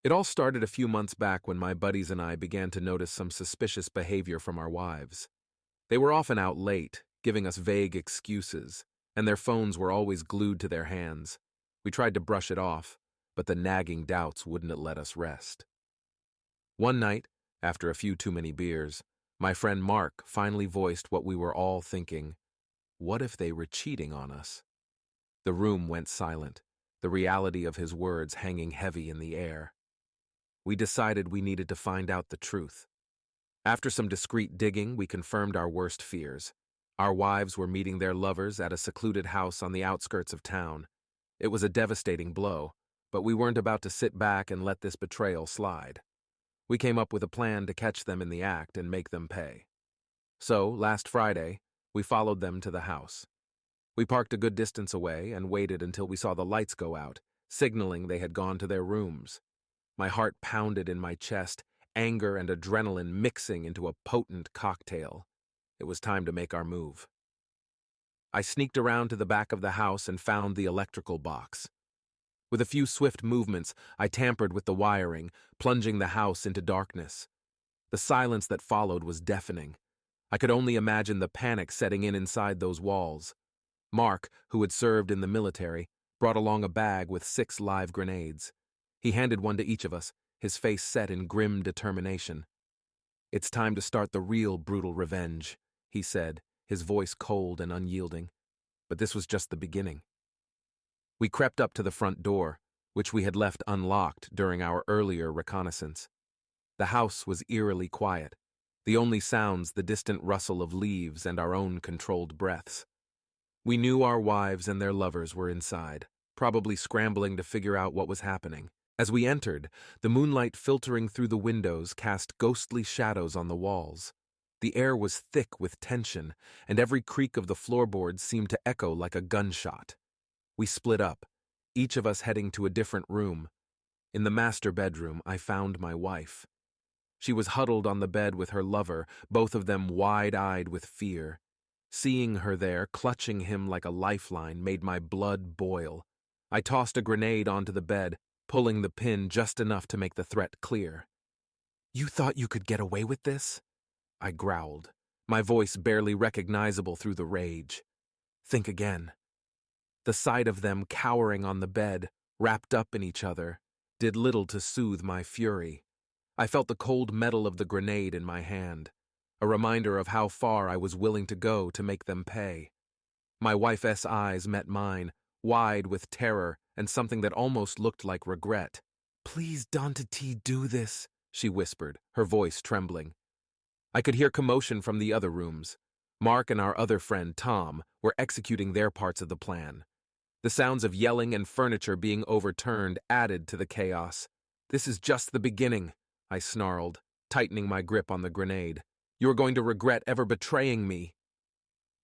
It all started a few months back when my buddies and I began to notice some suspicious behavior from our wives. They were often out late, giving us vague excuses, and their phones were always glued to their hands. We tried to brush it off, but the nagging doubts wouldn't let us rest. One night, after a few too many beers, my friend Mark finally voiced what we were all thinking. What if they were cheating on us? The room went silent, the reality of his words hanging heavy in the air. We decided we needed to find out the truth. After some discreet digging, we confirmed our worst fears. Our wives were meeting their lovers at a secluded house on the outskirts of town. It was a devastating blow, but we weren't about to sit back and let this betrayal slide. We came up with a plan to catch them in the act and make them pay. So, last Friday, we followed them to the house. We parked a good distance away and waited until we saw the lights go out, signaling they had gone to their rooms. My heart pounded in my chest, anger and adrenaline mixing into a potent cocktail. It was time to make our move. I sneaked around to the back of the house and found the electrical box. With a few swift movements, I tampered with the wiring, plunging the house into darkness. The silence that followed was deafening. I could only imagine the panic setting in inside those walls. Mark, who had served in the military, brought along a bag with 6 live grenades. He handed one to each of us, his face set in grim determination. "It's time to start the real brutal revenge," he said, his voice cold and unyielding. But this was just the beginning. We crept up to the front door, which we had left unlocked during our earlier reconnaissance. The house was eerily quiet, the only sounds the distant rustle of leaves and our own controlled breaths. We knew our wives and their lovers were inside, probably scrambling to figure out what was happening. As we entered, the moonlight filtering through the windows cast ghostly shadows on the walls. The air was thick with tension, and every creak of the floorboards seemed to echo like a gunshot. We split up, each of us heading to a different room. In the master bedroom, I found my wife. She was huddled on the bed with her lover, both of them wide-eyed with fear. Seeing her there, clutching him like a lifeline, made my blood boil. I tossed a grenade onto the bed, pulling the pin just enough to make the threat clear. "You thought you could get away with this?" I growled, my voice barely recognizable through the rage. "Think again." The sight of them cowering on the bed, wrapped up in each other, did little to soothe my fury. I felt the cold metal of the grenade in my hand, a reminder of how far I was willing to go to make them pay. My wife's eyes met mine, wide with terror and something that almost looked like regret. "Please don't do this," she whispered, her voice trembling. I could hear commotion from the other rooms. Mark and our other friend, Tom, were executing their parts of the plan. The sounds of yelling and furniture being overturned added to the chaos. "This is just the beginning," I snarled, tightening my grip on the grenade. "You are going to regret ever betraying me."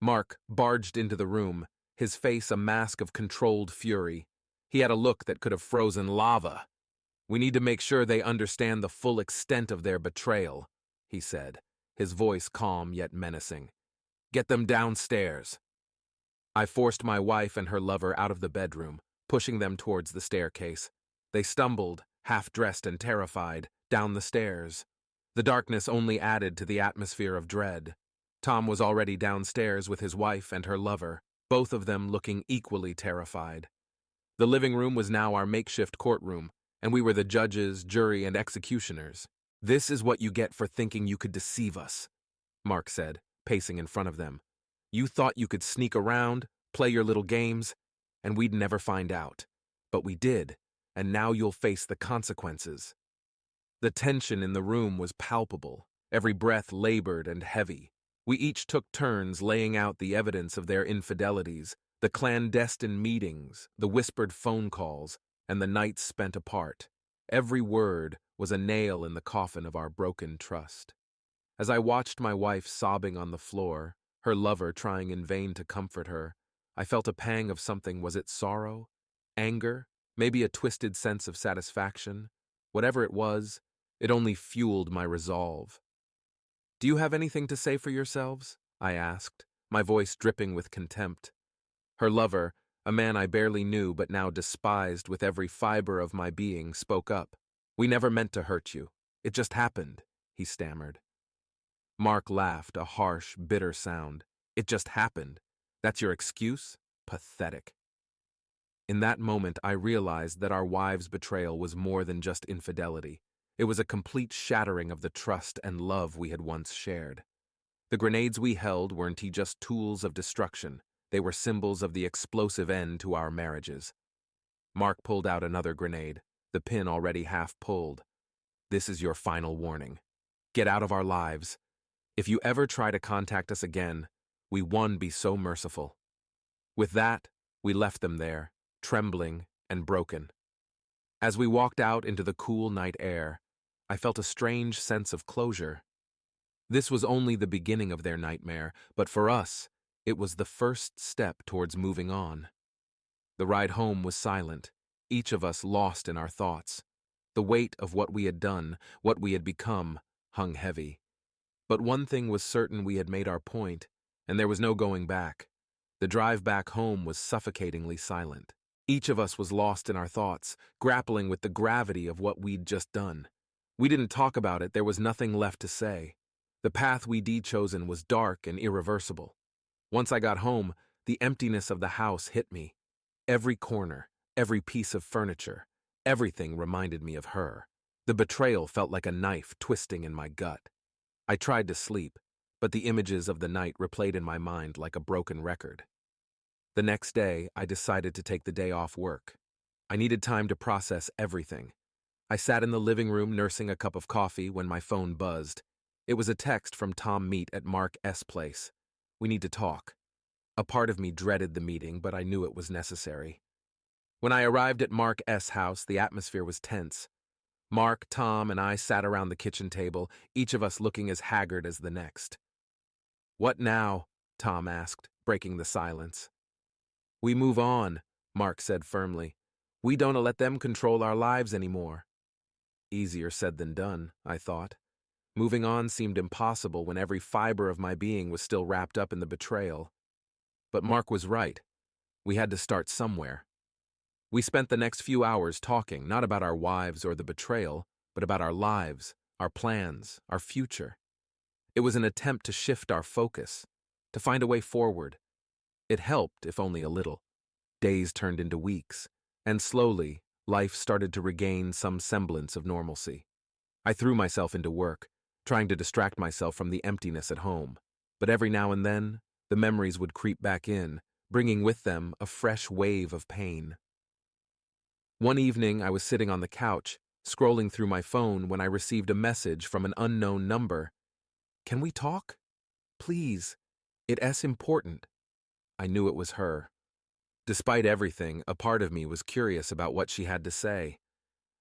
Mark barged into the room, his face a mask of controlled fury. He had a look that could have frozen lava. "We need to make sure they understand the full extent of their betrayal," he said, his voice calm yet menacing. "Get them downstairs." I forced my wife and her lover out of the bedroom, pushing them towards the staircase. They stumbled, half-dressed and terrified, down the stairs. The darkness only added to the atmosphere of dread. Tom was already downstairs with his wife and her lover, both of them looking equally terrified. The living room was now our makeshift courtroom, and we were the judges, jury, and executioners. "This is what you get for thinking you could deceive us," Mark said, pacing in front of them. "You thought you could sneak around, play your little games, and we'd never find out. But we did, and now you'll face the consequences." The tension in the room was palpable, every breath labored and heavy. We each took turns laying out the evidence of their infidelities, the clandestine meetings, the whispered phone calls, and the nights spent apart. Every word was a nail in the coffin of our broken trust. As I watched my wife sobbing on the floor, her lover trying in vain to comfort her, I felt a pang of something. Was it sorrow? Anger? Maybe a twisted sense of satisfaction? Whatever it was, it only fueled my resolve. "Do you have anything to say for yourselves?" I asked, my voice dripping with contempt. Her lover, a man I barely knew but now despised with every fiber of my being, spoke up. We never meant to hurt you. It just happened, he stammered. Mark laughed, a harsh, bitter sound. It just happened. That's your excuse? Pathetic. In that moment, I realized that our wives' betrayal was more than just infidelity. It was a complete shattering of the trust and love we had once shared. The grenades we held weren't just tools of destruction. They were symbols of the explosive end to our marriages. Mark pulled out another grenade, the pin already half pulled. This is your final warning. Get out of our lives. If you ever try to contact us again, we won't be so merciful. With that, we left them there, trembling and broken. As we walked out into the cool night air, I felt a strange sense of closure. This was only the beginning of their nightmare, but for us, it was the first step towards moving on. The ride home was silent, each of us lost in our thoughts. The weight of what we had done, what we had become, hung heavy. But one thing was certain: we had made our point, and there was no going back. The drive back home was suffocatingly silent. Each of us was lost in our thoughts, grappling with the gravity of what we'd just done. We didn't talk about it, there was nothing left to say. The path we'd chosen was dark and irreversible. Once I got home, the emptiness of the house hit me. Every corner, every piece of furniture, everything reminded me of her. The betrayal felt like a knife twisting in my gut. I tried to sleep, but the images of the night replayed in my mind like a broken record. The next day, I decided to take the day off work. I needed time to process everything. I sat in the living room nursing a cup of coffee when my phone buzzed. It was a text from Tom Meet at Mark S. place. We need to talk. A part of me dreaded the meeting, but I knew it was necessary. When I arrived at Mark S. house, the atmosphere was tense. Mark, Tom, and I sat around the kitchen table, each of us looking as haggard as the next. "What now?" Tom asked, breaking the silence. "We move on," Mark said firmly. "We don't let them control our lives anymore." Easier said than done, I thought. Moving on seemed impossible when every fiber of my being was still wrapped up in the betrayal. But Mark was right. We had to start somewhere. We spent the next few hours talking, not about our wives or the betrayal, but about our lives, our plans, our future. It was an attempt to shift our focus, to find a way forward. It helped, if only a little. Days turned into weeks, and slowly, life started to regain some semblance of normalcy. I threw myself into work, trying to distract myself from the emptiness at home. But every now and then, the memories would creep back in, bringing with them a fresh wave of pain. One evening, I was sitting on the couch, scrolling through my phone when I received a message from an unknown number. "Can we talk? Please. It's important." I knew it was her. Despite everything, a part of me was curious about what she had to say.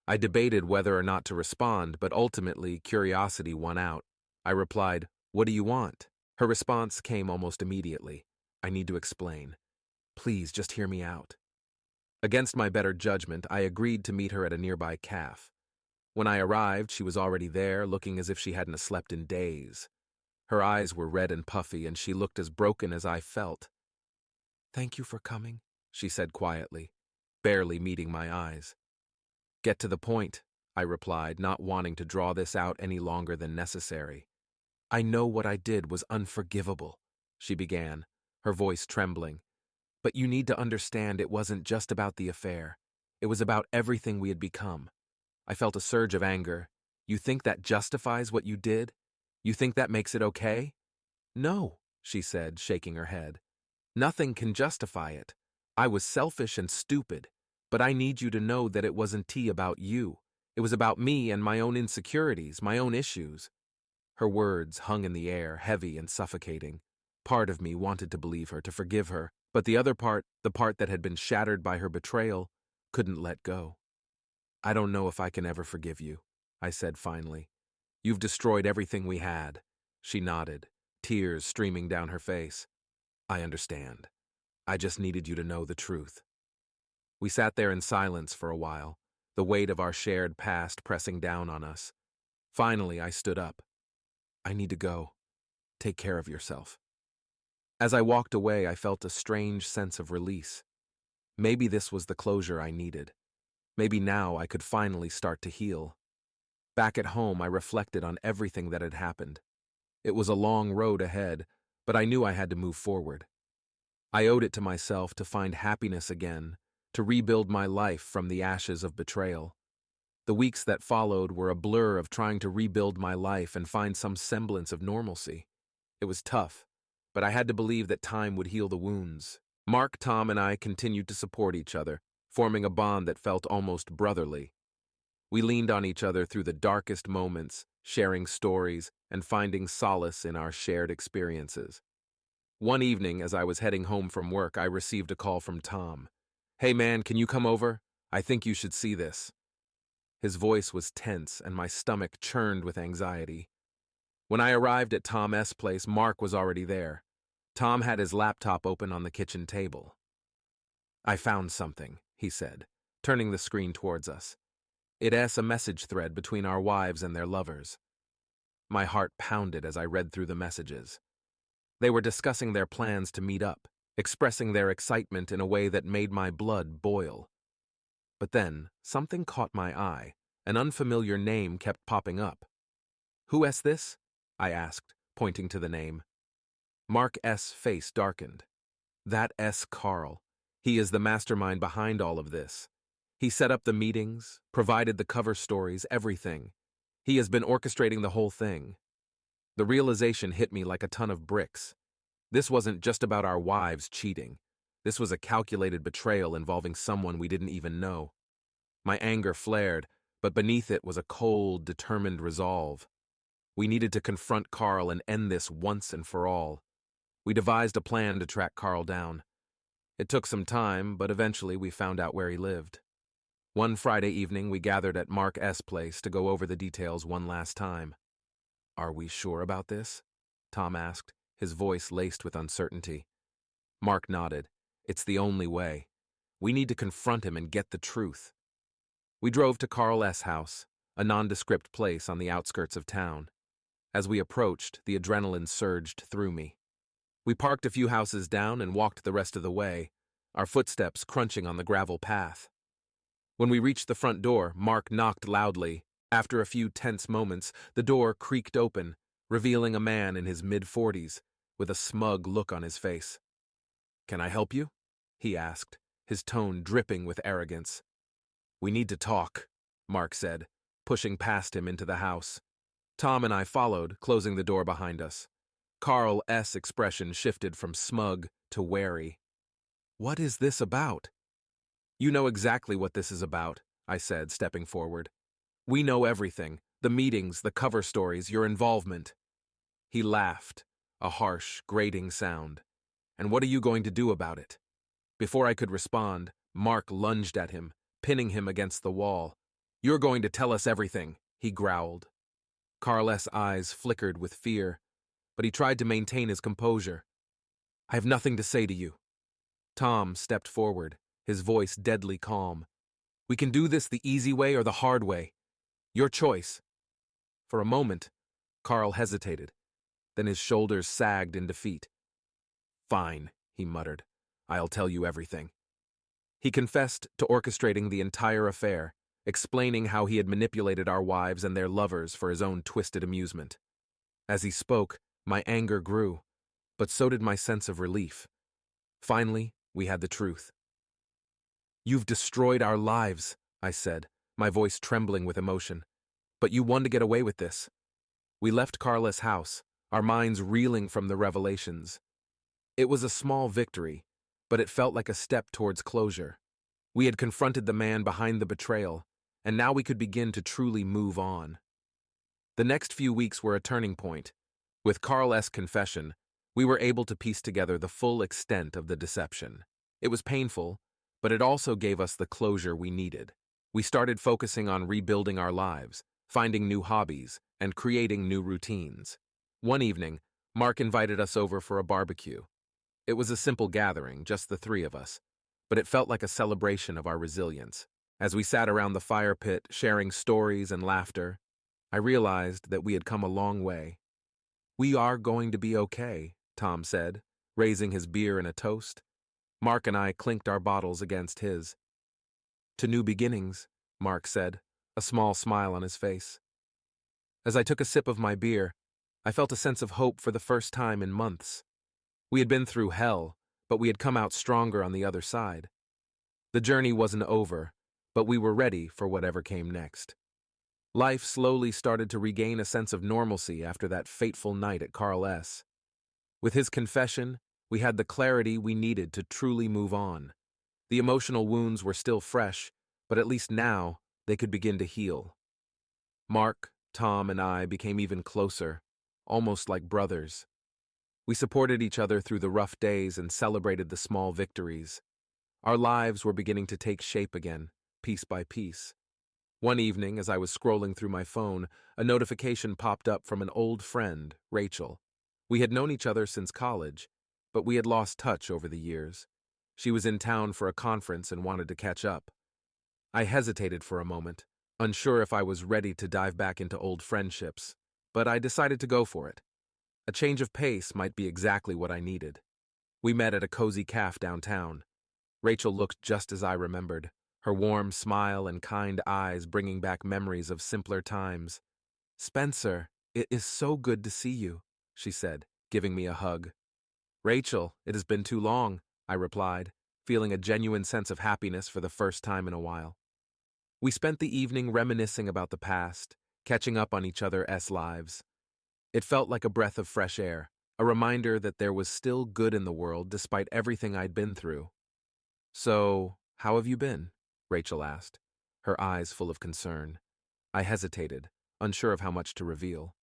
I debated whether or not to respond, but ultimately curiosity won out. I replied, "What do you want?" Her response came almost immediately. "I need to explain. Please, just hear me out." Against my better judgment, I agreed to meet her at a nearby cafe. When I arrived, she was already there, looking as if she hadn't slept in days. Her eyes were red and puffy, and she looked as broken as I felt. "Thank you for coming," she said quietly, barely meeting my eyes. "Get to the point," I replied, not wanting to draw this out any longer than necessary. "I know what I did was unforgivable," she began, her voice trembling. "But you need to understand it wasn't just about the affair. It was about everything we had become." I felt a surge of anger. "You think that justifies what you did? You think that makes it okay?" "No," she said, shaking her head. "Nothing can justify it. I was selfish and stupid, but I need you to know that it wasn't about you. It was about me and my own insecurities, my own issues." Her words hung in the air, heavy and suffocating. Part of me wanted to believe her, to forgive her, but the other part, the part that had been shattered by her betrayal, couldn't let go. "I don't know if I can ever forgive you," I said finally. "You've destroyed everything we had." She nodded, tears streaming down her face. "I understand. I just needed you to know the truth." We sat there in silence for a while, the weight of our shared past pressing down on us. Finally, I stood up. "I need to go. Take care of yourself." As I walked away, I felt a strange sense of release. Maybe this was the closure I needed. Maybe now I could finally start to heal. Back at home, I reflected on everything that had happened. It was a long road ahead, but I knew I had to move forward. I owed it to myself to find happiness again, to rebuild my life from the ashes of betrayal. The weeks that followed were a blur of trying to rebuild my life and find some semblance of normalcy. It was tough, but I had to believe that time would heal the wounds. Mark, Tom, and I continued to support each other, forming a bond that felt almost brotherly. We leaned on each other through the darkest moments, sharing stories and finding solace in our shared experiences. One evening, as I was heading home from work, I received a call from Tom. "Hey man, can you come over? I think you should see this." His voice was tense and my stomach churned with anxiety. When I arrived at Tom S.'s place, Mark was already there. Tom had his laptop open on the kitchen table. "I found something," he said, turning the screen towards us. "It's a message thread between our wives and their lovers." My heart pounded as I read through the messages. They were discussing their plans to meet up, expressing their excitement in a way that made my blood boil. But then, something caught my eye. An unfamiliar name kept popping up. "Who is this?" I asked, pointing to the name. Mark S.'s face darkened. "That S. Carl. He is the mastermind behind all of this. He set up the meetings, provided the cover stories, everything. He has been orchestrating the whole thing." The realization hit me like a ton of bricks. This wasn't just about our wives cheating. This was a calculated betrayal involving someone we didn't even know. My anger flared, but beneath it was a cold, determined resolve. We needed to confront Carl and end this once and for all. We devised a plan to track Carl down. It took some time, but eventually we found out where he lived. One Friday evening, we gathered at Mark S.'s place to go over the details one last time. "Are we sure about this?" Tom asked, his voice laced with uncertainty. Mark nodded. "It's the only way. We need to confront him and get the truth." We drove to Carl S.'s house, a nondescript place on the outskirts of town. As we approached, the adrenaline surged through me. We parked a few houses down and walked the rest of the way, our footsteps crunching on the gravel path. When we reached the front door, Mark knocked loudly. After a few tense moments, the door creaked open, revealing a man in his mid-40s, with a smug look on his face. "Can I help you?" he asked, his tone dripping with arrogance. "We need to talk," Mark said, pushing past him into the house. Tom and I followed, closing the door behind us. Carl S.'s expression shifted from smug to wary. "What is this about?" "You know exactly what this is about," I said, stepping forward. "We know everything, the meetings, the cover stories, your involvement." He laughed, a harsh, grating sound. "And what are you going to do about it?" Before I could respond, Mark lunged at him, pinning him against the wall. "You're going to tell us everything," he growled. Carl S.'s eyes flickered with fear, but he tried to maintain his composure. "I have nothing to say to you." Tom stepped forward, his voice deadly calm. "We can do this the easy way or the hard way. Your choice." For a moment, Carl hesitated. Then his shoulders sagged in defeat. "Fine," he muttered. "I'll tell you everything." He confessed to orchestrating the entire affair, explaining how he had manipulated our wives and their lovers for his own twisted amusement. As he spoke, my anger grew, but so did my sense of relief. Finally, we had the truth. "You've destroyed our lives," I said, my voice trembling with emotion. "But you won to get away with this." We left Carla's house, our minds reeling from the revelations. It was a small victory, but it felt like a step towards closure. We had confronted the man behind the betrayal, and now we could begin to truly move on. The next few weeks were a turning point. With Carl S.'s confession, we were able to piece together the full extent of the deception. It was painful, but it also gave us the closure we needed. We started focusing on rebuilding our lives, finding new hobbies, and creating new routines. One evening, Mark invited us over for a barbecue. It was a simple gathering, just the three of us, but it felt like a celebration of our resilience. As we sat around the fire pit, sharing stories and laughter, I realized that we had come a long way. "We are going to be okay," Tom said, raising his beer in a toast. Mark and I clinked our bottles against his. "To new beginnings," Mark said, a small smile on his face. As I took a sip of my beer, I felt a sense of hope for the first time in months. We had been through hell, but we had come out stronger on the other side. The journey wasn't over, but we were ready for whatever came next. Life slowly started to regain a sense of normalcy after that fateful night at Carl S. With his confession, we had the clarity we needed to truly move on. The emotional wounds were still fresh, but at least now they could begin to heal. Mark, Tom, and I became even closer, almost like brothers. We supported each other through the rough days and celebrated the small victories. Our lives were beginning to take shape again, piece by piece. One evening, as I was scrolling through my phone, a notification popped up from an old friend, Rachel. We had known each other since college, but we had lost touch over the years. She was in town for a conference and wanted to catch up. I hesitated for a moment, unsure if I was ready to dive back into old friendships, but I decided to go for it. A change of pace might be exactly what I needed. We met at a cozy cafe downtown. Rachel looked just as I remembered, her warm smile and kind eyes bringing back memories of simpler times. "Spencer, it is so good to see you," she said, giving me a hug. "Rachel, it has been too long," I replied, feeling a genuine sense of happiness for the first time in a while. We spent the evening reminiscing about the past, catching up on each other's lives. It felt like a breath of fresh air, a reminder that there was still good in the world despite everything I'd been through. "So, how have you been?" Rachel asked, her eyes full of concern. I hesitated, unsure of how much to reveal.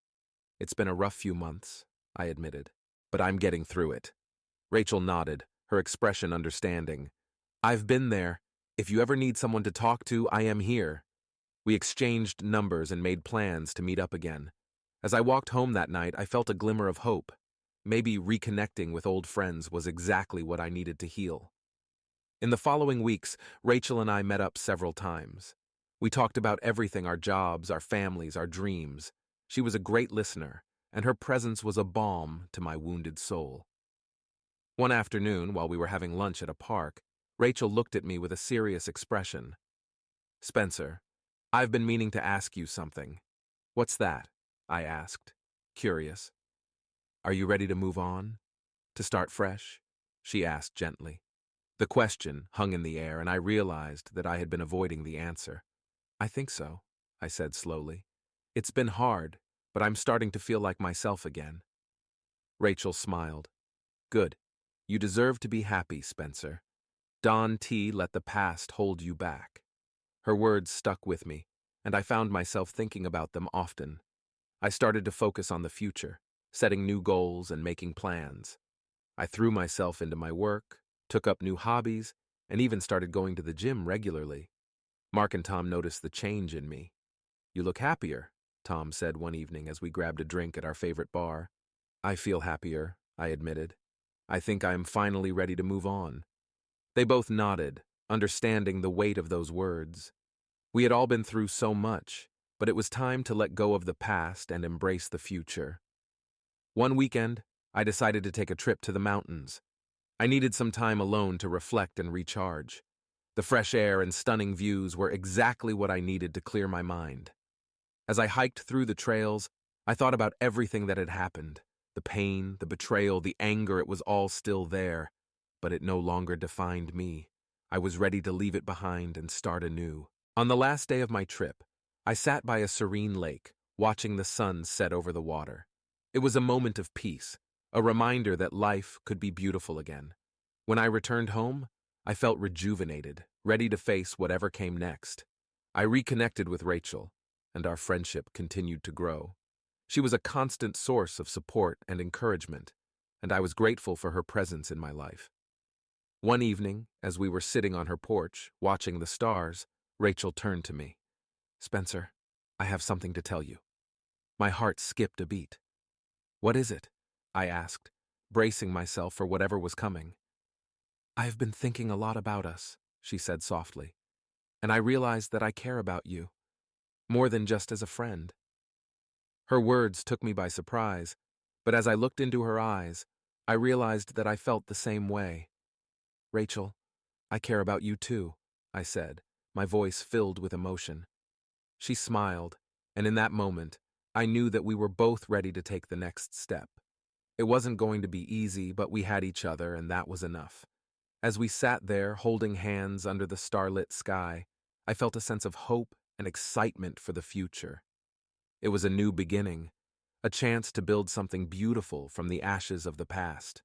"It's been a rough few months," I admitted, "but I'm getting through it." Rachel nodded, her expression understanding. "I've been there. If you ever need someone to talk to, I am here." We exchanged numbers and made plans to meet up again. As I walked home that night, I felt a glimmer of hope. Maybe reconnecting with old friends was exactly what I needed to heal. In the following weeks, Rachel and I met up several times. We talked about everything: our jobs, our families, our dreams. She was a great listener, and her presence was a balm to my wounded soul. One afternoon, while we were having lunch at a park, Rachel looked at me with a serious expression. "Spencer, I've been meaning to ask you something." "What's that?" I asked, curious. "Are you ready to move on? To start fresh?" she asked gently. The question hung in the air, and I realized that I had been avoiding the answer. "I think so," I said slowly. "It's been hard, but I'm starting to feel like myself again." Rachel smiled. "Good. You deserve to be happy, Spencer. Don T. let the past hold you back." Her words stuck with me, and I found myself thinking about them often. I started to focus on the future, setting new goals and making plans. I threw myself into my work, took up new hobbies, and even started going to the gym regularly. Mark and Tom noticed the change in me. "You look happier," Tom said one evening as we grabbed a drink at our favorite bar. "I feel happier," I admitted. "I think I am finally ready to move on." They both nodded, understanding the weight of those words. We had all been through so much, but it was time to let go of the past and embrace the future. One weekend, I decided to take a trip to the mountains. I needed some time alone to reflect and recharge. The fresh air and stunning views were exactly what I needed to clear my mind. As I hiked through the trails, I thought about everything that had happened. The pain, the betrayal, the anger, it was all still there, but it no longer defined me. I was ready to leave it behind and start anew. On the last day of my trip, I sat by a serene lake, watching the sun set over the water. It was a moment of peace, a reminder that life could be beautiful again. When I returned home, I felt rejuvenated, ready to face whatever came next. I reconnected with Rachel, and our friendship continued to grow. She was a constant source of support and encouragement, and I was grateful for her presence in my life. One evening, as we were sitting on her porch, watching the stars, Rachel turned to me. "Spencer, I have something to tell you." My heart skipped a beat. "What is it?" I asked, bracing myself for whatever was coming. "I've been thinking a lot about us," she said softly, "and I realized that I care about you, more than just as a friend." Her words took me by surprise, but as I looked into her eyes, I realized that I felt the same way. "Rachel, I care about you too," I said, my voice filled with emotion. She smiled, and in that moment, I knew that we were both ready to take the next step. It wasn't going to be easy, but we had each other, and that was enough. As we sat there, holding hands under the starlit sky, I felt a sense of hope and excitement for the future. It was a new beginning, a chance to build something beautiful from the ashes of the past.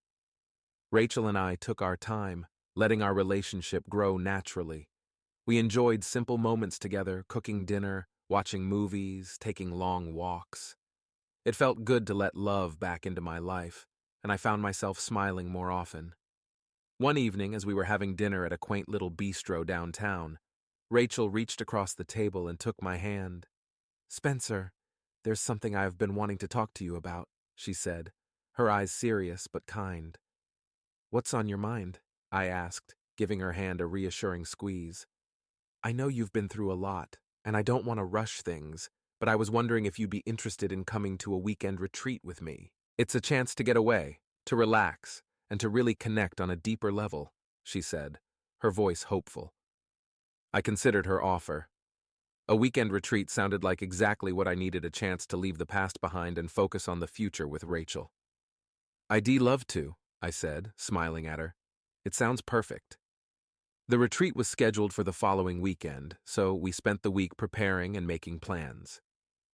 Rachel and I took our time, letting our relationship grow naturally. We enjoyed simple moments together, cooking dinner, watching movies, taking long walks. It felt good to let love back into my life, and I found myself smiling more often. One evening, as we were having dinner at a quaint little bistro downtown, Rachel reached across the table and took my hand. "Spencer, there's something I've been wanting to talk to you about," she said, her eyes serious but kind. "What's on your mind?" I asked, giving her hand a reassuring squeeze. "I know you've been through a lot, and I don't want to rush things, but I was wondering if you'd be interested in coming to a weekend retreat with me. It's a chance to get away, to relax, and to really connect on a deeper level," she said, her voice hopeful. I considered her offer. A weekend retreat sounded like exactly what I needed, a chance to leave the past behind and focus on the future with Rachel. "I'd love to," I said, smiling at her. "It sounds perfect." The retreat was scheduled for the following weekend, so we spent the week preparing and making plans.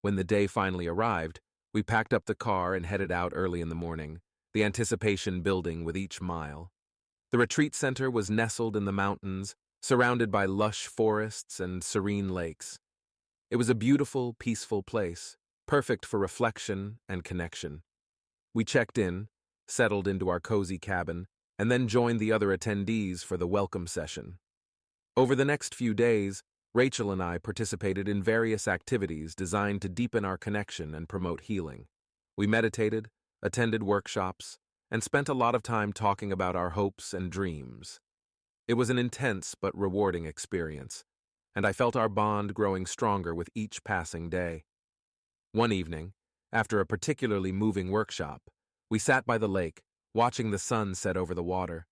When the day finally arrived, we packed up the car and headed out early in the morning, the anticipation building with each mile. The retreat center was nestled in the mountains, surrounded by lush forests and serene lakes. It was a beautiful, peaceful place, perfect for reflection and connection. We checked in, settled into our cozy cabin, and then joined the other attendees for the welcome session. Over the next few days, Rachel and I participated in various activities designed to deepen our connection and promote healing. We meditated, attended workshops, and spent a lot of time talking about our hopes and dreams. It was an intense but rewarding experience, and I felt our bond growing stronger with each passing day. One evening, after a particularly moving workshop, we sat by the lake, watching the sun set over the water.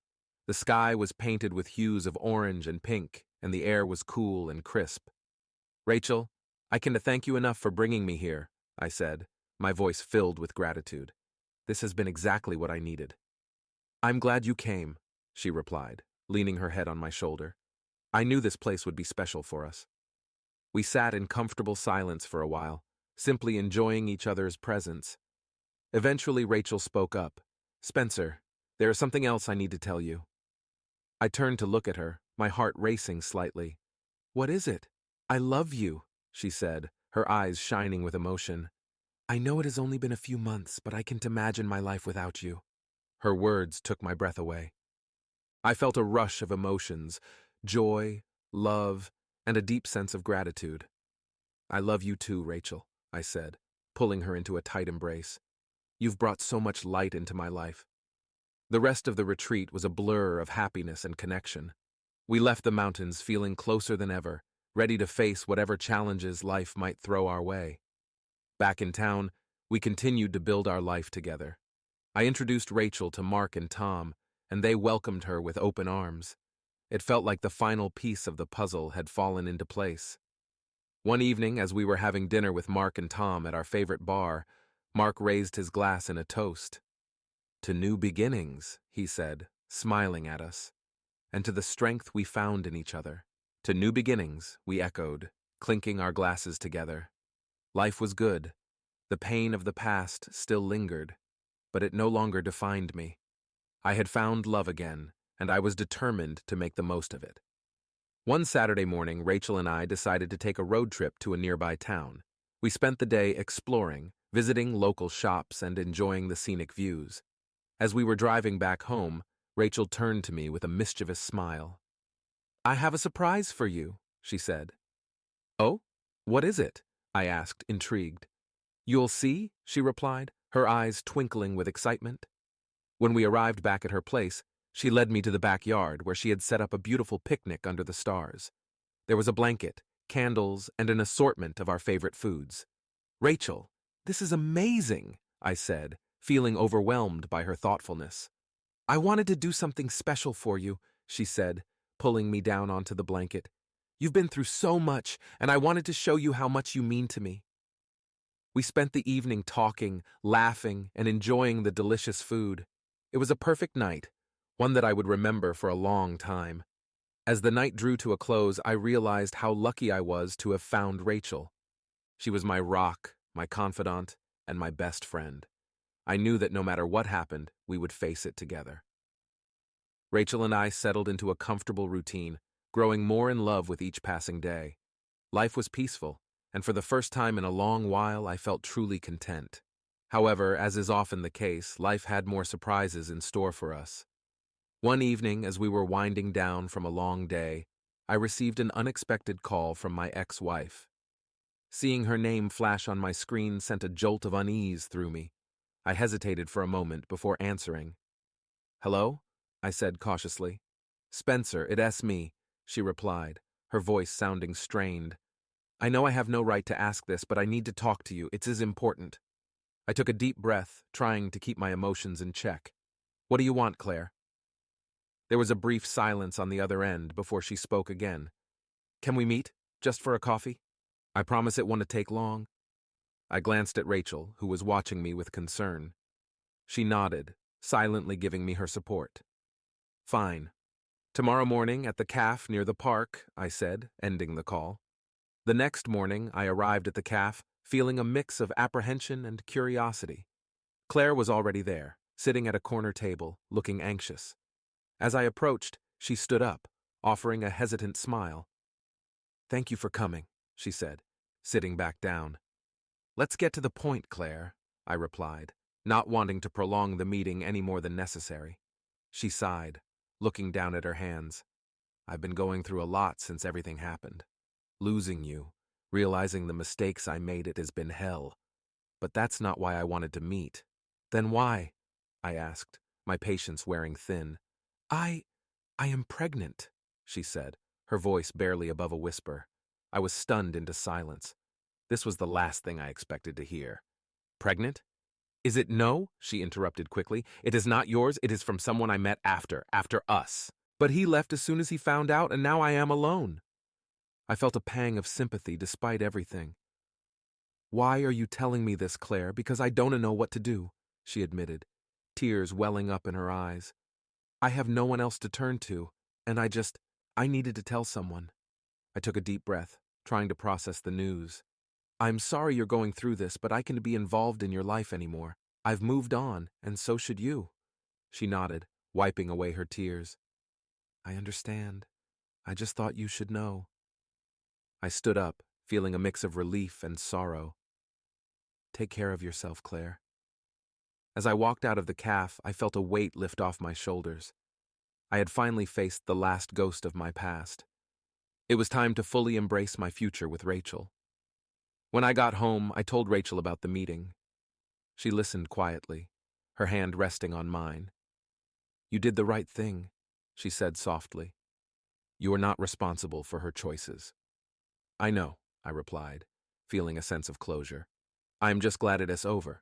The sky was painted with hues of orange and pink, and the air was cool and crisp. "Rachel, I can't thank you enough for bringing me here," I said, my voice filled with gratitude. "This has been exactly what I needed." "I'm glad you came," she replied, leaning her head on my shoulder. "I knew this place would be special for us." We sat in comfortable silence for a while, simply enjoying each other's presence. Eventually, Rachel spoke up. "Spencer, there is something else I need to tell you." I turned to look at her, my heart racing slightly. "What is it?" "I love you," she said, her eyes shining with emotion. "I know it has only been a few months, but I can't imagine my life without you." Her words took my breath away. I felt a rush of emotions, joy, love, and a deep sense of gratitude. "I love you too, Rachel," I said, pulling her into a tight embrace. "You've brought so much light into my life." The rest of the retreat was a blur of happiness and connection. We left the mountains feeling closer than ever, ready to face whatever challenges life might throw our way. Back in town, we continued to build our life together. I introduced Rachel to Mark and Tom, and they welcomed her with open arms. It felt like the final piece of the puzzle had fallen into place. One evening, as we were having dinner with Mark and Tom at our favorite bar, Mark raised his glass in a toast. "To new beginnings," he said, smiling at us, "and to the strength we found in each other." "To new beginnings," we echoed, clinking our glasses together. Life was good. The pain of the past still lingered, but it no longer defined me. I had found love again, and I was determined to make the most of it. One Saturday morning, Rachel and I decided to take a road trip to a nearby town. We spent the day exploring, visiting local shops, and enjoying the scenic views. As we were driving back home, Rachel turned to me with a mischievous smile. "I have a surprise for you," she said. "Oh? What is it?" I asked, intrigued. "You'll see," she replied, her eyes twinkling with excitement. When we arrived back at her place, she led me to the backyard where she had set up a beautiful picnic under the stars. There was a blanket, candles, and an assortment of our favorite foods. "Rachel, this is amazing," I said, feeling overwhelmed by her thoughtfulness. "I wanted to do something special for you," she said, pulling me down onto the blanket. "You've been through so much, and I wanted to show you how much you mean to me." We spent the evening talking, laughing, and enjoying the delicious food. It was a perfect night, one that I would remember for a long time. As the night drew to a close, I realized how lucky I was to have found Rachel. She was my rock, my confidant, and my best friend. I knew that no matter what happened, we would face it together. Rachel and I settled into a comfortable routine, growing more in love with each passing day. Life was peaceful, and for the first time in a long while, I felt truly content. However, as is often the case, life had more surprises in store for us. One evening, as we were winding down from a long day, I received an unexpected call from my ex-wife. Seeing her name flash on my screen sent a jolt of unease through me. I hesitated for a moment before answering. "Hello?" I said cautiously. "Spencer, it's me," she replied, her voice sounding strained. "I know I have no right to ask this, but I need to talk to you. It's important." I took a deep breath, trying to keep my emotions in check. "What do you want, Claire?" There was a brief silence on the other end before she spoke again. "Can we meet? Just for a coffee? I promise it won't take long." I glanced at Rachel, who was watching me with concern. She nodded, silently giving me her support. "Fine. Tomorrow morning at the cafe near the park," I said, ending the call. The next morning, I arrived at the cafe, feeling a mix of apprehension and curiosity. Claire was already there, sitting at a corner table, looking anxious. As I approached, she stood up, offering a hesitant smile. "Thank you for coming," she said, sitting back down. "Let's get to the point, Claire," I replied, not wanting to prolong the meeting any more than necessary. She sighed, looking down at her hands. "I've been going through a lot since everything happened. Losing you, realizing the mistakes I made, it has been hell. But that's not why I wanted to meet." "Then why?" I asked, my patience wearing thin. I am pregnant," she said, her voice barely above a whisper. I was stunned into silence. This was the last thing I expected to hear. "Pregnant? Is it no?" she interrupted quickly. "It is not yours, it is from someone I met after us. But he left as soon as he found out, and now I am alone." I felt a pang of sympathy despite everything. "Why are you telling me this, Claire? Because I don't know what to do," she admitted, tears welling up in her eyes. "I have no one else to turn to, and I needed to tell someone." I took a deep breath, trying to process the news. "I'm sorry you're going through this, but I can't be involved in your life anymore. I've moved on, and so should you." She nodded, wiping away her tears. "I understand. I just thought you should know." I stood up, feeling a mix of relief and sorrow. "Take care of yourself, Claire." As I walked out of the cafe, I felt a weight lift off my shoulders. I had finally faced the last ghost of my past. It was time to fully embrace my future with Rachel. When I got home, I told Rachel about the meeting. She listened quietly, her hand resting on mine. "You did the right thing," she said softly. "You are not responsible for her choices." "I know," I replied, feeling a sense of closure. "I am just glad it is over."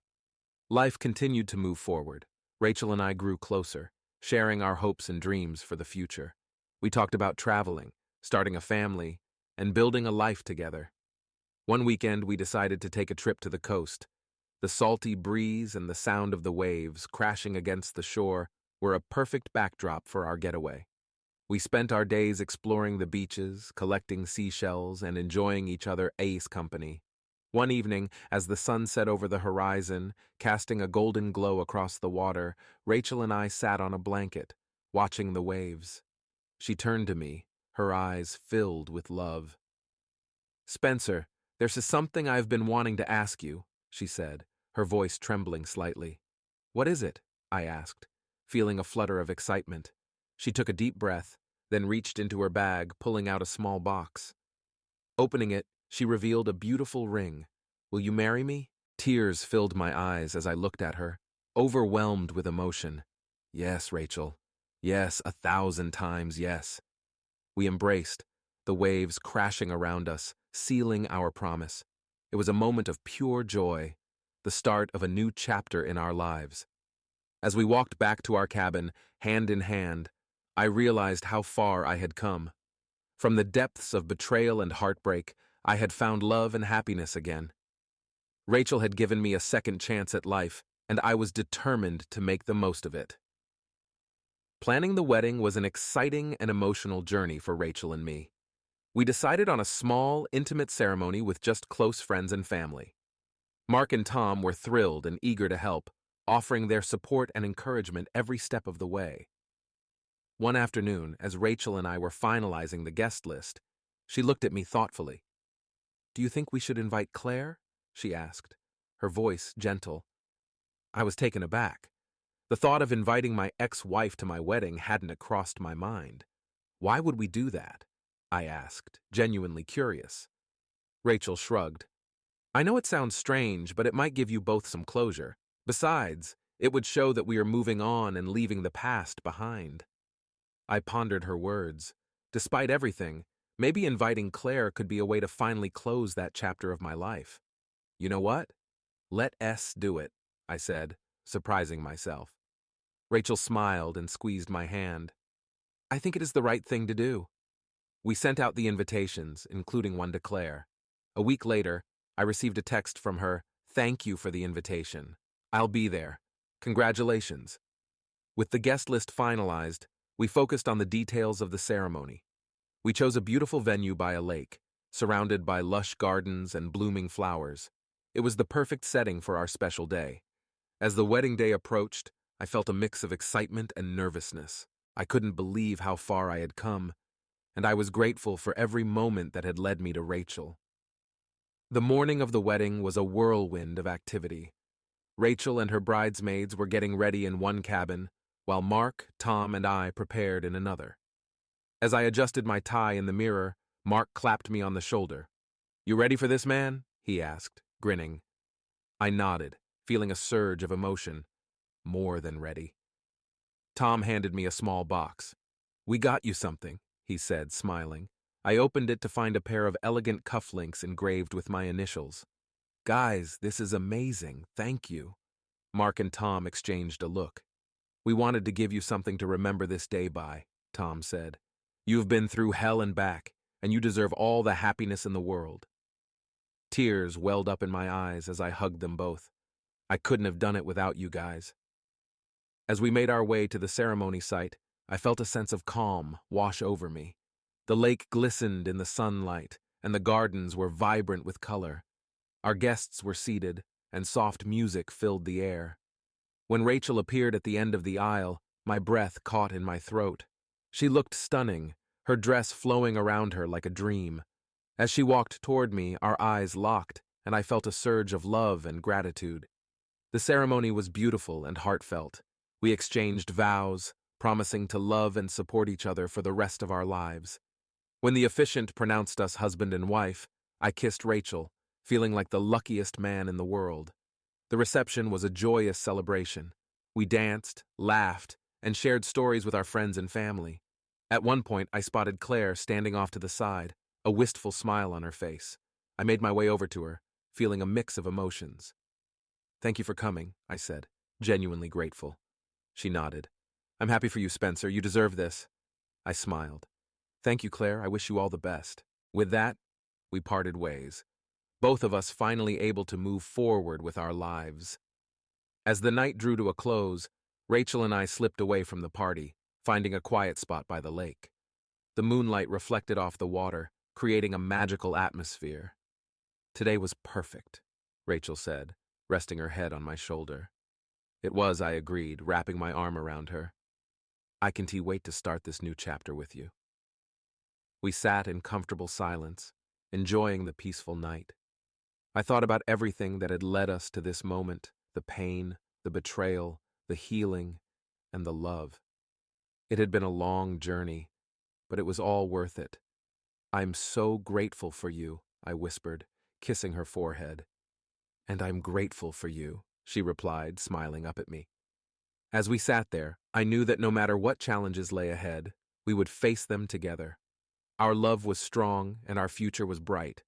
Life continued to move forward. Rachel and I grew closer, sharing our hopes and dreams for the future. We talked about traveling, starting a family, and building a life together. One weekend, we decided to take a trip to the coast. The salty breeze and the sound of the waves crashing against the shore were a perfect backdrop for our getaway. We spent our days exploring the beaches, collecting seashells, and enjoying each other's company. One evening, as the sun set over the horizon, casting a golden glow across the water, Rachel and I sat on a blanket, watching the waves. She turned to me, her eyes filled with love. "Spencer, there's something I've been wanting to ask you," she said, her voice trembling slightly. "What is it?" I asked, feeling a flutter of excitement. She took a deep breath, then reached into her bag, pulling out a small box. Opening it, she revealed a beautiful ring. "Will you marry me?" Tears filled my eyes as I looked at her, overwhelmed with emotion. "Yes, Rachel. Yes, 1,000 times yes." We embraced, the waves crashing around us, sealing our promise. It was a moment of pure joy, the start of a new chapter in our lives. As we walked back to our cabin, hand in hand, I realized how far I had come. From the depths of betrayal and heartbreak, I had found love and happiness again. Rachel had given me a second chance at life, and I was determined to make the most of it. Planning the wedding was an exciting and emotional journey for Rachel and me. We decided on a small, intimate ceremony with just close friends and family. Mark and Tom were thrilled and eager to help, offering their support and encouragement every step of the way. One afternoon, as Rachel and I were finalizing the guest list, she looked at me thoughtfully. "Do you think we should invite Claire?" she asked, her voice gentle. I was taken aback. The thought of inviting my ex-wife to my wedding hadn't crossed my mind. "Why would we do that?" I asked, genuinely curious. Rachel shrugged. "I know it sounds strange, but it might give you both some closure. Besides, it would show that we are moving on and leaving the past behind." I pondered her words. Despite everything, maybe inviting Claire could be a way to finally close that chapter of my life. "You know what? Let S do it," I said, surprising myself. Rachel smiled and squeezed my hand. "I think it is the right thing to do." We sent out the invitations, including one to Claire. A week later, I received a text from her, "Thank you for the invitation. I'll be there. Congratulations." With the guest list finalized, we focused on the details of the ceremony. We chose a beautiful venue by a lake, surrounded by lush gardens and blooming flowers. It was the perfect setting for our special day. As the wedding day approached, I felt a mix of excitement and nervousness. I couldn't believe how far I had come, and I was grateful for every moment that had led me to Rachel. The morning of the wedding was a whirlwind of activity. Rachel and her bridesmaids were getting ready in one cabin, while Mark, Tom, and I prepared in another. As I adjusted my tie in the mirror, Mark clapped me on the shoulder. "You ready for this, man?" he asked, grinning. I nodded, feeling a surge of emotion. More than ready. Tom handed me a small box. "We got you something," he said, smiling. I opened it to find a pair of elegant cufflinks engraved with my initials. "Guys, this is amazing, thank you." Mark and Tom exchanged a look. "We wanted to give you something to remember this day by," Tom said. "You've been through hell and back, and you deserve all the happiness in the world." Tears welled up in my eyes as I hugged them both. I couldn't have done it without you guys. As we made our way to the ceremony site, I felt a sense of calm wash over me. The lake glistened in the sunlight, and the gardens were vibrant with color. Our guests were seated, and soft music filled the air. When Rachel appeared at the end of the aisle, my breath caught in my throat. She looked stunning, her dress flowing around her like a dream. As she walked toward me, our eyes locked, and I felt a surge of love and gratitude. The ceremony was beautiful and heartfelt. We exchanged vows, promising to love and support each other for the rest of our lives. When the officiant pronounced us husband and wife, I kissed Rachel, feeling like the luckiest man in the world. The reception was a joyous celebration. We danced, laughed, and shared stories with our friends and family. At one point, I spotted Claire standing off to the side, a wistful smile on her face. I made my way over to her, feeling a mix of emotions. "Thank you for coming," I said, genuinely grateful. She nodded. "I'm happy for you, Spencer. You deserve this." I smiled. "Thank you, Claire. I wish you all the best." With that, we parted ways, both of us finally able to move forward with our lives. As the night drew to a close, Rachel and I slipped away from the party, finding a quiet spot by the lake. The moonlight reflected off the water, creating a magical atmosphere. "Today was perfect," Rachel said, resting her head on my shoulder. It was, I agreed, wrapping my arm around her. "I can't wait to start this new chapter with you." We sat in comfortable silence, enjoying the peaceful night. I thought about everything that had led us to this moment, the pain, the betrayal, the healing, and the love. It had been a long journey, but it was all worth it. "I'm so grateful for you," I whispered, kissing her forehead. "And I'm grateful for you," she replied, smiling up at me. As we sat there, I knew that no matter what challenges lay ahead, we would face them together. Our love was strong and our future was bright.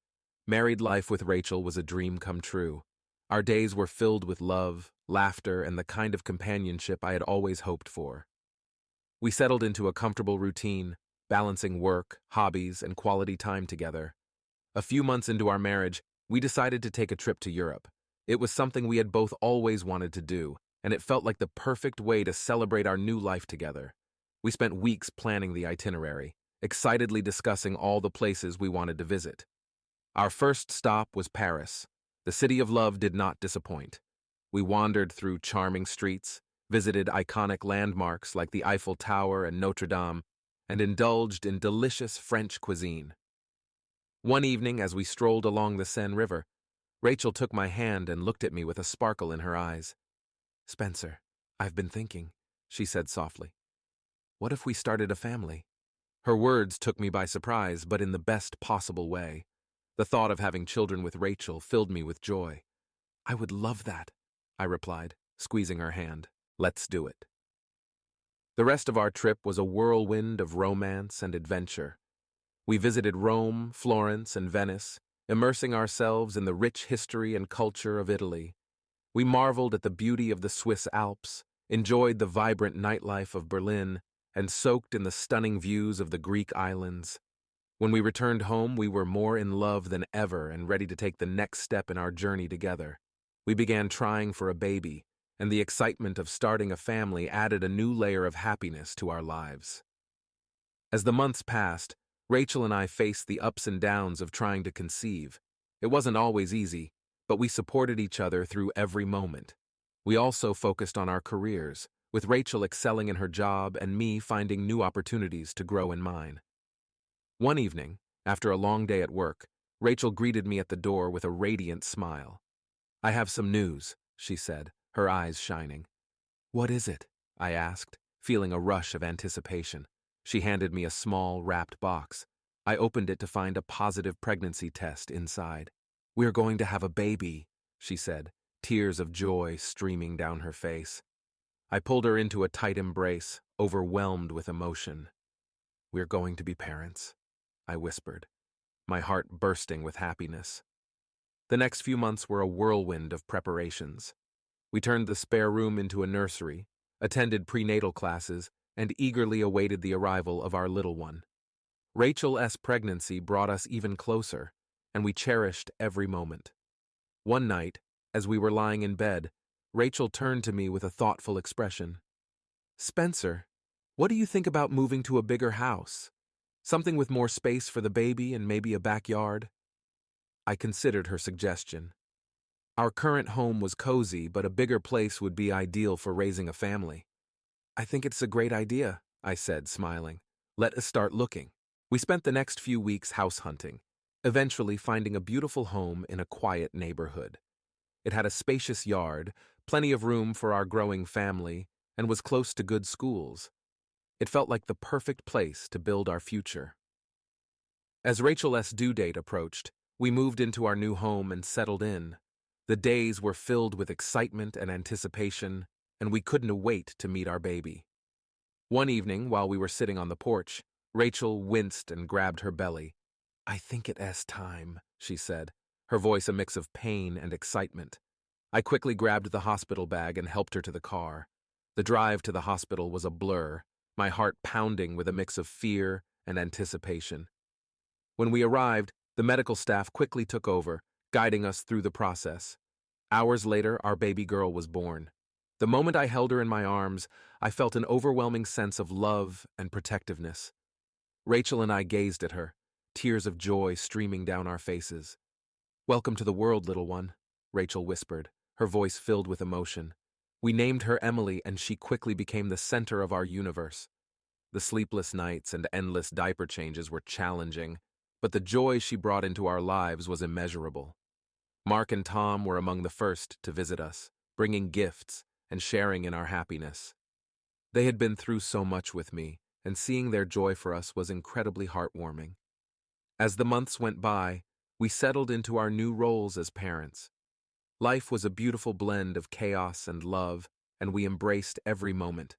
Married life with Rachel was a dream come true. Our days were filled with love, laughter, and the kind of companionship I had always hoped for. We settled into a comfortable routine, balancing work, hobbies, and quality time together. A few months into our marriage, we decided to take a trip to Europe. It was something we had both always wanted to do, and it felt like the perfect way to celebrate our new life together. We spent weeks planning the itinerary, excitedly discussing all the places we wanted to visit. Our first stop was Paris. The city of love did not disappoint. We wandered through charming streets, visited iconic landmarks like the Eiffel Tower and Notre Dame, and indulged in delicious French cuisine. One evening, as we strolled along the Seine River, Rachel took my hand and looked at me with a sparkle in her eyes. "Spencer, I've been thinking," she said softly. "What if we started a family?" Her words took me by surprise, but in the best possible way. The thought of having children with Rachel filled me with joy. "I would love that," I replied, squeezing her hand. "Let's do it." The rest of our trip was a whirlwind of romance and adventure. We visited Rome, Florence, and Venice, immersing ourselves in the rich history and culture of Italy. We marveled at the beauty of the Swiss Alps, enjoyed the vibrant nightlife of Berlin, and soaked in the stunning views of the Greek islands. When we returned home, we were more in love than ever and ready to take the next step in our journey together. We began trying for a baby, and the excitement of starting a family added a new layer of happiness to our lives. As the months passed, Rachel and I faced the ups and downs of trying to conceive. It wasn't always easy, but we supported each other through every moment. We also focused on our careers, with Rachel excelling in her job and me finding new opportunities to grow in mine. One evening, after a long day at work, Rachel greeted me at the door with a radiant smile. "I have some news," she said, her eyes shining. "What is it?" I asked, feeling a rush of anticipation. She handed me a small, wrapped box. I opened it to find a positive pregnancy test inside. "We're going to have a baby," she said, tears of joy streaming down her face. I pulled her into a tight embrace, overwhelmed with emotion. "We're going to be parents," I whispered, my heart bursting with happiness. The next few months were a whirlwind of preparations. We turned the spare room into a nursery, attended prenatal classes, and eagerly awaited the arrival of our little one. Rachel's pregnancy brought us even closer, and we cherished every moment. One night, as we were lying in bed, Rachel turned to me with a thoughtful expression. "Spencer, what do you think about moving to a bigger house? Something with more space for the baby and maybe a backyard?" I considered her suggestion. Our current home was cozy, but a bigger place would be ideal for raising a family. "I think it's a great idea," I said, smiling. "Let us start looking." We spent the next few weeks house hunting, eventually finding a beautiful home in a quiet neighborhood. It had a spacious yard, plenty of room for our growing family, and was close to good schools. It felt like the perfect place to build our future. As Rachel's due date approached, we moved into our new home and settled in. The days were filled with excitement and anticipation, and we couldn't wait to meet our baby. One evening, while we were sitting on the porch, Rachel winced and grabbed her belly. "I think it's time," she said, her voice a mix of pain and excitement. I quickly grabbed the hospital bag and helped her to the car. The drive to the hospital was a blur, my heart pounding with a mix of fear and anticipation. When we arrived, the medical staff quickly took over, guiding us through the process. Hours later, our baby girl was born. The moment I held her in my arms, I felt an overwhelming sense of love and protectiveness. Rachel and I gazed at her, tears of joy streaming down our faces. "Welcome to the world, little one," Rachel whispered, her voice filled with emotion. We named her Emily, and she quickly became the center of our universe. The sleepless nights and endless diaper changes were challenging, but the joy she brought into our lives was immeasurable. Mark and Tom were among the first to visit us, bringing gifts and sharing in our happiness. They had been through so much with me, and seeing their joy for us was incredibly heartwarming. As the months went by, we settled into our new roles as parents. Life was a beautiful blend of chaos and love, and we embraced every moment.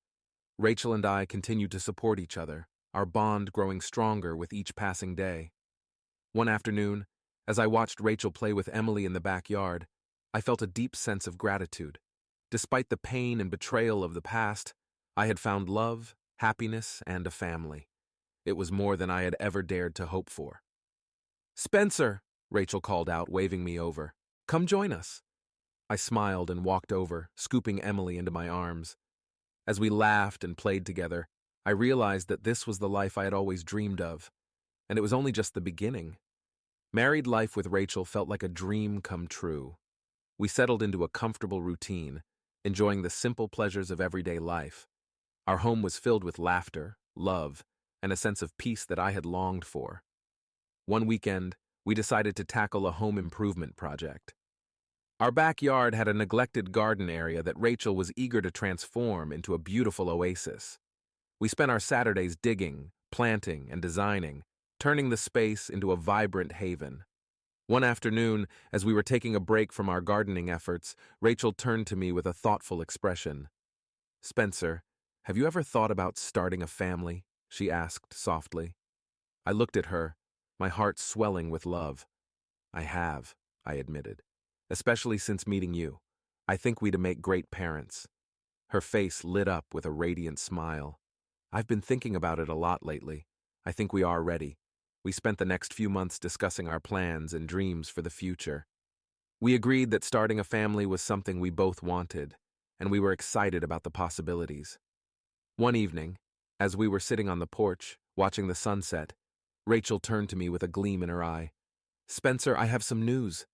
Rachel and I continued to support each other, our bond growing stronger with each passing day. One afternoon, as I watched Rachel play with Emily in the backyard, I felt a deep sense of gratitude. Despite the pain and betrayal of the past, I had found love, happiness, and a family. It was more than I had ever dared to hope for. "Spencer," Rachel called out, waving me over. "Come join us." I smiled and walked over, scooping Emily into my arms. As we laughed and played together, I realized that this was the life I had always dreamed of, and it was only just the beginning. Married life with Rachel felt like a dream come true. We settled into a comfortable routine, enjoying the simple pleasures of everyday life. Our home was filled with laughter, love, and a sense of peace that I had longed for. One weekend, we decided to tackle a home improvement project. Our backyard had a neglected garden area that Rachel was eager to transform into a beautiful oasis. We spent our Saturdays digging, planting, and designing, turning the space into a vibrant haven. One afternoon, as we were taking a break from our gardening efforts, Rachel turned to me with a thoughtful expression. "Spencer, have you ever thought about starting a family?" she asked softly. I looked at her, my heart swelling with love. "I have," I admitted, "especially since meeting you. I think we'd make great parents." Her face lit up with a radiant smile. "I've been thinking about it a lot lately. I think we are ready." We spent the next few months discussing our plans and dreams for the future. We agreed that starting a family was something we both wanted, and we were excited about the possibilities. One evening, as we were sitting on the porch, watching the sunset, Rachel turned to me with a gleam in her eye. "Spencer, I have some news."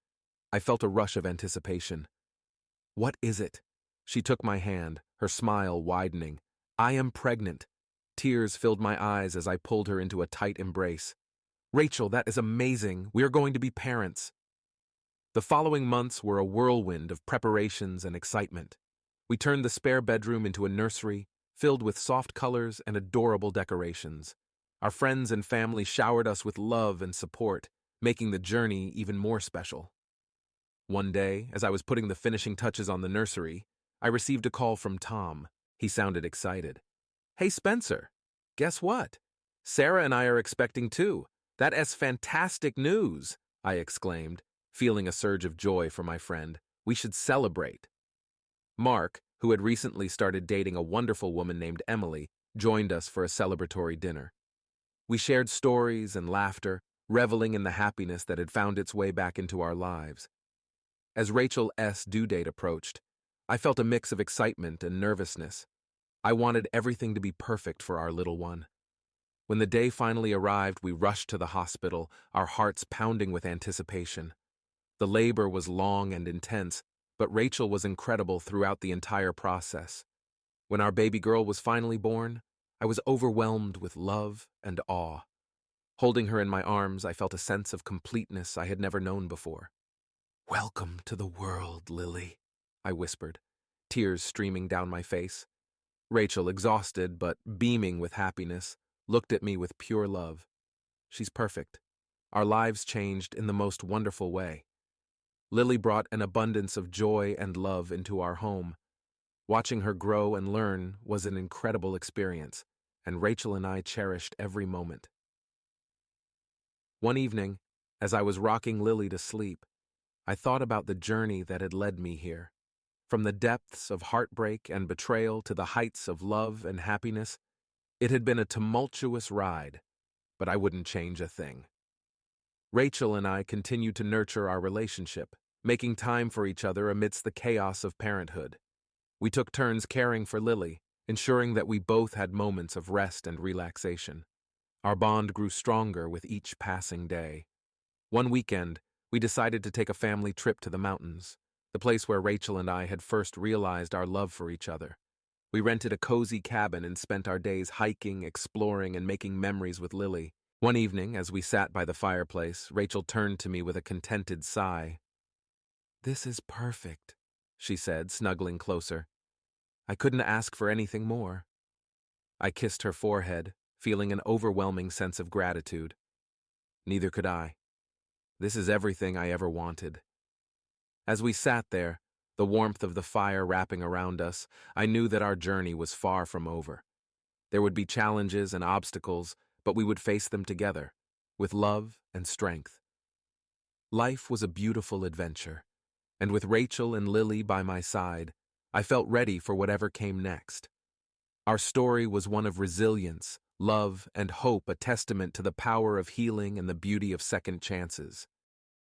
I felt a rush of anticipation. "What is it?" She took my hand, her smile widening. "I am pregnant." Tears filled my eyes as I pulled her into a tight embrace. "Rachel, that is amazing. We are going to be parents." The following months were a whirlwind of preparations and excitement. We turned the spare bedroom into a nursery, filled with soft colors and adorable decorations. Our friends and family showered us with love and support, making the journey even more special. One day, as I was putting the finishing touches on the nursery, I received a call from Tom. He sounded excited. "Hey, Spencer, guess what? Sarah and I are expecting too. That is fantastic news," I exclaimed, feeling a surge of joy for my friend. "We should celebrate." Mark, who had recently started dating a wonderful woman named Emily, joined us for a celebratory dinner. We shared stories and laughter, reveling in the happiness that had found its way back into our lives. As Rachel's due date approached, I felt a mix of excitement and nervousness. I wanted everything to be perfect for our little one. When the day finally arrived, we rushed to the hospital, our hearts pounding with anticipation. The labor was long and intense, but Rachel was incredible throughout the entire process. When our baby girl was finally born, I was overwhelmed with love and awe. Holding her in my arms, I felt a sense of completeness I had never known before. "Welcome to the world, Lily," I whispered, tears streaming down my face. Rachel, exhausted but beaming with happiness, looked at me with pure love. "She's perfect." Our lives changed in the most wonderful way. Lily brought an abundance of joy and love into our home. Watching her grow and learn was an incredible experience, and Rachel and I cherished every moment. One evening, as I was rocking Lily to sleep, I thought about the journey that had led me here. From the depths of heartbreak and betrayal to the heights of love and happiness, it had been a tumultuous ride, but I wouldn't change a thing. Rachel and I continued to nurture our relationship, making time for each other amidst the chaos of parenthood. We took turns caring for Lily, ensuring that we both had moments of rest and relaxation. Our bond grew stronger with each passing day. One weekend, we decided to take a family trip to the mountains, the place where Rachel and I had first realized our love for each other. We rented a cozy cabin and spent our days hiking, exploring, and making memories with Lily. One evening, as we sat by the fireplace, Rachel turned to me with a contented sigh. "This is perfect," she said, snuggling closer. "I couldn't ask for anything more." I kissed her forehead, feeling an overwhelming sense of gratitude. Neither could I. This is everything I ever wanted. As we sat there, the warmth of the fire wrapping around us, I knew that our journey was far from over. There would be challenges and obstacles, but we would face them together, with love and strength. Life was a beautiful adventure, and with Rachel and Lily by my side, I felt ready for whatever came next. Our story was one of resilience, love, and hope, a testament to the power of healing and the beauty of second chances.